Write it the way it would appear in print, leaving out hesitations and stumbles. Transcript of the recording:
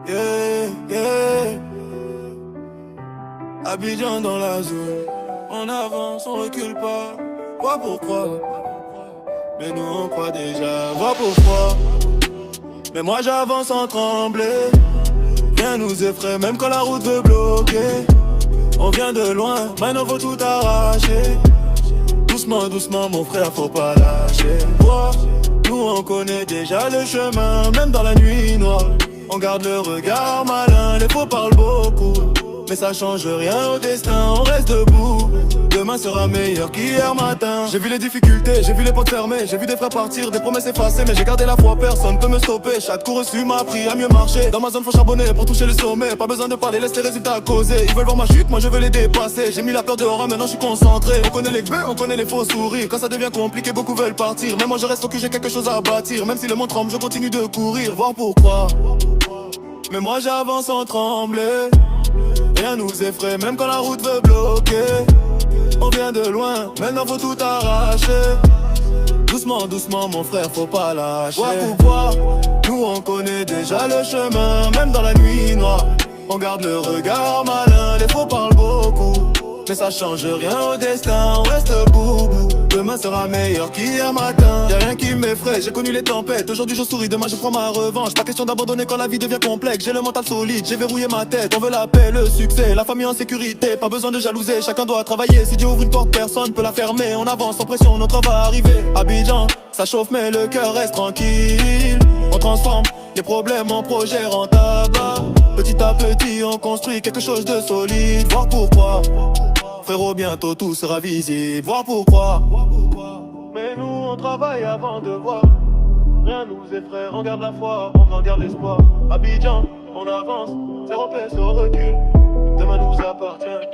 Yeah, yeah. Abidjan dans la zone. On avance, on recule pas. Vois pourquoi. Mais nous on croit déjà. Vois pourquoi. Mais moi j'avance sans trembler. Rien nous effraie, même quand la route veut bloquer. On vient de loin, maintenant faut tout arracher. Doucement, doucement mon frère, faut pas lâcher. Vois, nous on connaît déjà le chemin, même dans la nuit noire. On garde le regard malin, les faux parlent beaucoup. Mais ça change rien au destin, on reste debout. Demain sera meilleur qu'hier matin. J'ai vu les difficultés, j'ai vu les portes fermées. J'ai vu des frères partir, des promesses effacées. Mais j'ai gardé la foi, personne peut me stopper. Chaque coup reçu m'a appris à mieux marcher. Dans ma zone faut charbonner pour toucher le sommet. Pas besoin de parler, laisse les résultats causer. Ils veulent voir ma chute, moi je veux les dépasser. J'ai mis la peur dehors, maintenant je suis concentré. On connaît les gueux, on connaît les faux sourires. Quand ça devient compliqué, beaucoup veulent partir. Mais moi je reste focus, j'ai quelque chose à bâtir. Même si le monde tremble, je continue de courir. Voir pourquoi. Mais moi j'avance sans trembler. Rien nous effraie, même quand la route veut bloquer. On vient de loin, maintenant faut tout arracher. Doucement, doucement mon frère, faut pas lâcher. Vois pourquoi, nous on connaît déjà le chemin. Même dans la nuit noire, on garde le regard malin. Les faux parlent beaucoup, mais ça change rien au destin. On reste boubou, demain sera meilleur qu'hier matin. Y'a rien qui m'effraie, j'ai connu les tempêtes. Aujourd'hui je souris, demain je prends ma revanche. Pas question d'abandonner quand la vie devient complexe. J'ai le mental solide, j'ai verrouillé ma tête. On veut la paix, le succès, la famille en sécurité. Pas besoin de jalouser, chacun doit travailler. Si Dieu ouvre une porte, personne peut la fermer. On avance sans pression, notre heure va arriver. Abidjan, ça chauffe mais le cœur reste tranquille. On transforme les problèmes en projets rentables. Petit à petit on construit quelque chose de solide. Voir pourquoi, frérot, bientôt tout sera visible. Voir pourquoi. Mais nous on travaille avant de voir. Rien nous effraie, on garde la foi, on garde l'espoir. Abidjan, on avance, zéro paix, zéro recul. Demain nous appartient.